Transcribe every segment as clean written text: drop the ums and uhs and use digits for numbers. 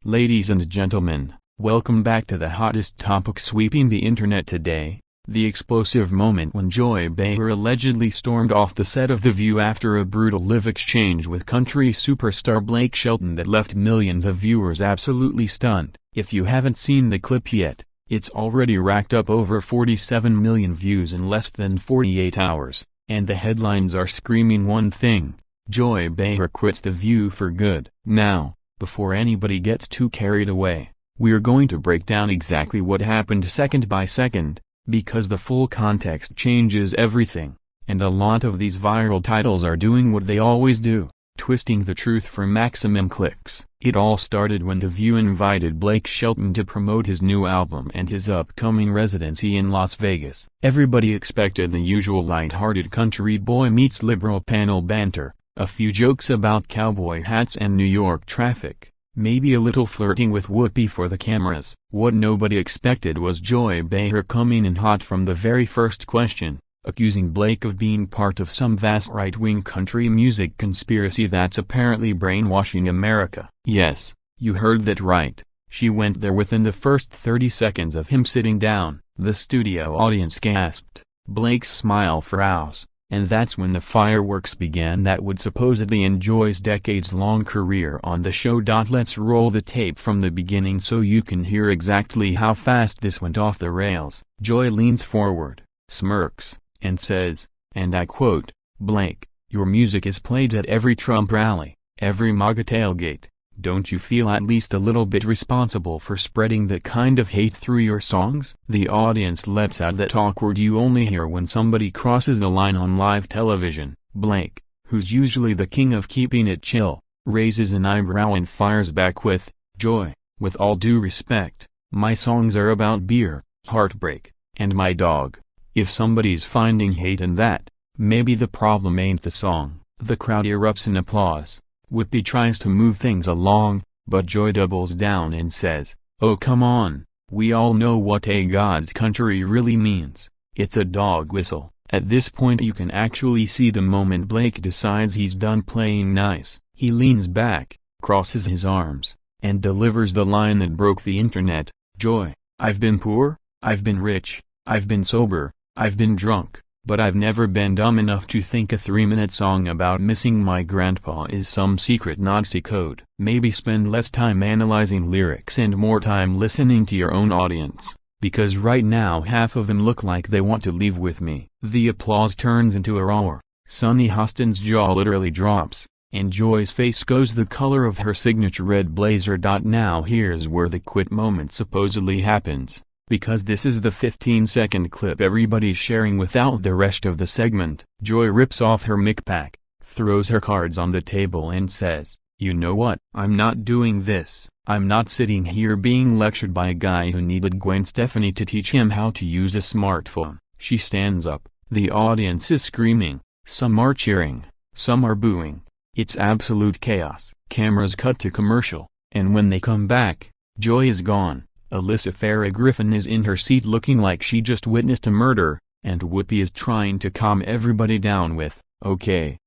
Ladies and gentlemen, welcome back to the hottest topic sweeping the internet today, the explosive moment when Joy Behar allegedly stormed off the set of The View after a brutal live exchange with country superstar Blake Shelton that left millions of viewers absolutely stunned. If you haven't seen the clip yet, it's already racked up over 47 million views in less than 48 hours, and the headlines are screaming one thing: Joy Behar quits The View for good. Now, before anybody gets too carried away, we're going to break down exactly what happened second by second, because the full context changes everything, and a lot of these viral titles are doing what they always do, twisting the truth for maximum clicks. It all started when The View invited Blake Shelton to promote his new album and his upcoming residency in Las Vegas. Everybody expected the usual light-hearted country boy meets liberal panel banter, a few jokes about cowboy hats and New York traffic, maybe a little flirting with Whoopi for the cameras. What nobody expected was Joy Behar coming in hot from the very first question, accusing Blake of being part of some vast right-wing country music conspiracy that's apparently brainwashing America. Yes, you heard that right. She went there within the first 30 seconds of him sitting down. The studio audience gasped. Blake's smile froze. And that's when the fireworks began that would supposedly end Joy's decades-long career on the show. Let's roll the tape from the beginning so you can hear exactly how fast this went off the rails. Joy leans forward, smirks, and says, and I quote, "Blake, your music is played at every Trump rally, every MAGA tailgate. Don't you feel at least a little bit responsible for spreading that kind of hate through your songs?" The audience lets out that awkward you only hear when somebody crosses the line on live television. Blake, who's usually the king of keeping it chill, raises an eyebrow and fires back with, "Joy, with all due respect, my songs are about beer, heartbreak, and my dog. If somebody's finding hate in that, maybe the problem ain't the song." The crowd erupts in applause. Whoopi tries to move things along, but Joy doubles down and says, "Oh come on, we all know what a God's country really means. It's a dog whistle." At this point you can actually see the moment Blake decides he's done playing nice. He leans back, crosses his arms, and delivers the line that broke the internet: "Joy, I've been poor, I've been rich, I've been sober, I've been drunk, but I've never been dumb enough to think a 3-minute song about missing my grandpa is some secret Nazi code." Maybe spend less time analyzing lyrics and more time listening to your own audience, because right now half of them look like they want to leave with me. The applause turns into a roar. Sonny Hostin's jaw literally drops, and Joy's face goes the color of her signature red blazer. Now here's where the quit moment supposedly happens, because this is the 15-second clip everybody's sharing without the rest of the segment. Joy rips off her mic pack, throws her cards on the table and says, "You know what? I'm not doing this. I'm not sitting here being lectured by a guy who needed Gwen Stefani to teach him how to use a smartphone." She stands up. The audience is screaming. Some are cheering, some are booing. It's absolute chaos. Cameras cut to commercial, and when they come back, Joy is gone. Alyssa Farah Griffin is in her seat looking like she just witnessed a murder, and Whoopi is trying to calm everybody down with, okay,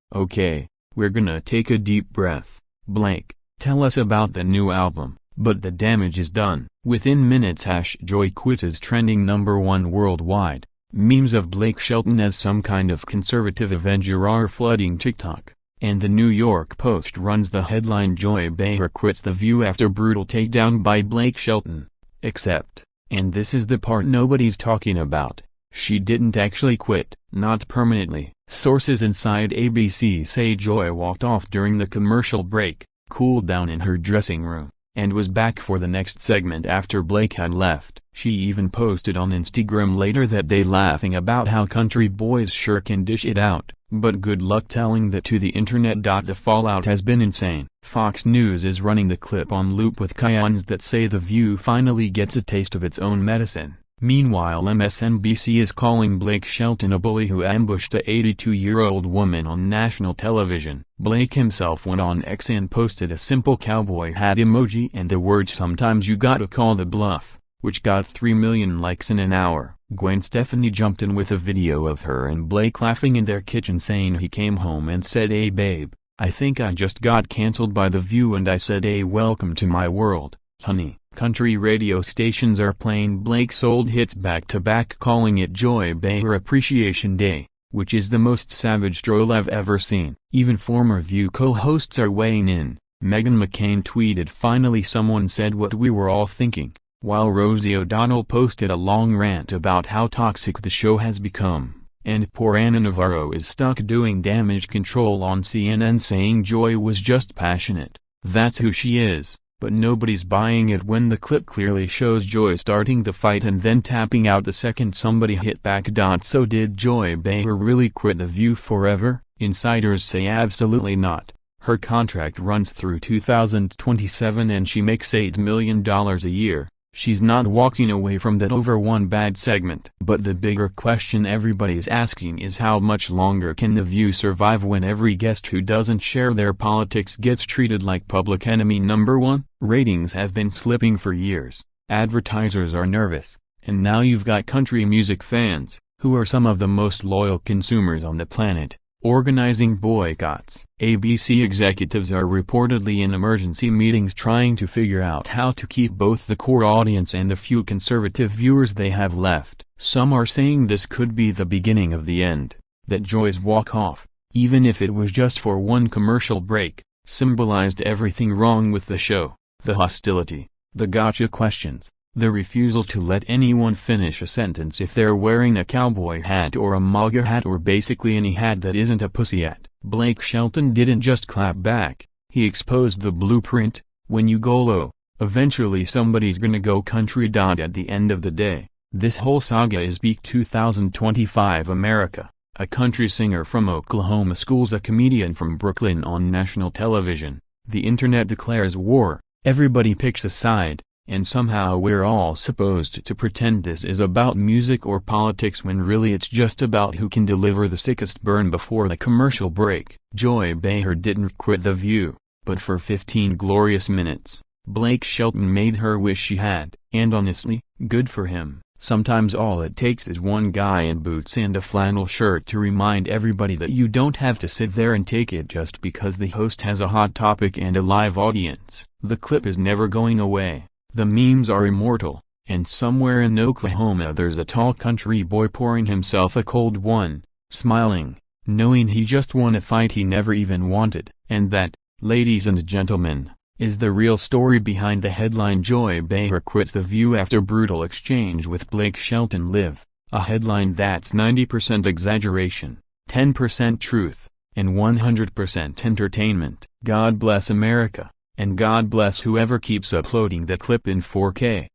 we're gonna take a deep breath. Blake, tell us about the new album." But the damage is done. Within minutes #Joy Quits is trending #1 worldwide. Memes of Blake Shelton as some kind of conservative avenger are flooding TikTok, and the New York Post runs the headline "Joy Behar quits The View after brutal takedown by Blake Shelton." Except, and this is the part nobody's talking about, she didn't actually quit. Not permanently. Sources inside ABC say Joy walked off during the commercial break, cooled down in her dressing room, and was back for the next segment after Blake had left. She even posted on Instagram later that day laughing about how country boys sure can dish it out, but good luck telling that to the internet. The fallout has been insane. Fox News is running the clip on loop with chyons that say The View finally gets a taste of its own medicine. Meanwhile MSNBC is calling Blake Shelton a bully who ambushed a 82-year-old woman on national television. Blake himself went on X and posted a simple cowboy hat emoji and the words "sometimes you gotta call the bluff," which got 3 million likes in an hour. Gwen Stefani jumped in with a video of her and Blake laughing in their kitchen saying he came home and said, "Hey babe, I think I just got cancelled by The View," and I said, "Hey, welcome to my world." Honey, country radio stations are playing Blake's old hits back-to-back, calling it Joy Behar Appreciation Day, which is the most savage troll I've ever seen. Even former View co-hosts are weighing in. Meghan McCain tweeted, "Finally someone said what we were all thinking," while Rosie O'Donnell posted a long rant about how toxic the show has become. And poor Anna Navarro is stuck doing damage control on CNN, saying Joy was just passionate. That's who she is, but nobody's buying it when the clip clearly shows Joy starting the fight and then tapping out the second somebody hit back. So did Joy Behar really quit The View forever? Insiders say absolutely not. Her contract runs through 2027 and she makes $8 million a year. She's not walking away from that over one bad segment. But the bigger question everybody is asking is, how much longer can The View survive when every guest who doesn't share their politics gets treated like public enemy number one? Ratings have been slipping for years, advertisers are nervous, and now you've got country music fans, who are some of the most loyal consumers on the planet, organizing boycotts. ABC executives are reportedly in emergency meetings trying to figure out how to keep both the core audience and the few conservative viewers they have left. Some are saying this could be the beginning of the end, that Joy's walk-off, even if it was just for one commercial break, symbolized everything wrong with the show: the hostility, the gotcha questions, the refusal to let anyone finish a sentence if they're wearing a cowboy hat or a MAGA hat or basically any hat that isn't a pussy hat. Blake Shelton didn't just clap back, he exposed the blueprint. When you go low, eventually somebody's gonna go country. At the end of the day, this whole saga is peak 2025 America. A country singer from Oklahoma schools a comedian from Brooklyn on national television. The internet declares war, everybody picks a side, and somehow we're all supposed to pretend this is about music or politics when really it's just about who can deliver the sickest burn before the commercial break. Joy Behar didn't quit The View, but for 15 glorious minutes, Blake Shelton made her wish she had. And honestly, good for him. Sometimes all it takes is one guy in boots and a flannel shirt to remind everybody that you don't have to sit there and take it just because the host has a hot topic and a live audience. The clip is never going away. The memes are immortal, and somewhere in Oklahoma there's a tall country boy pouring himself a cold one, smiling, knowing he just won a fight he never even wanted. And that, ladies and gentlemen, is the real story behind the headline "Joy Behar quits The View after brutal exchange with Blake Shelton Live." A headline that's 90% exaggeration, 10% truth, and 100% entertainment. God bless America. And God bless whoever keeps uploading the clip in 4K.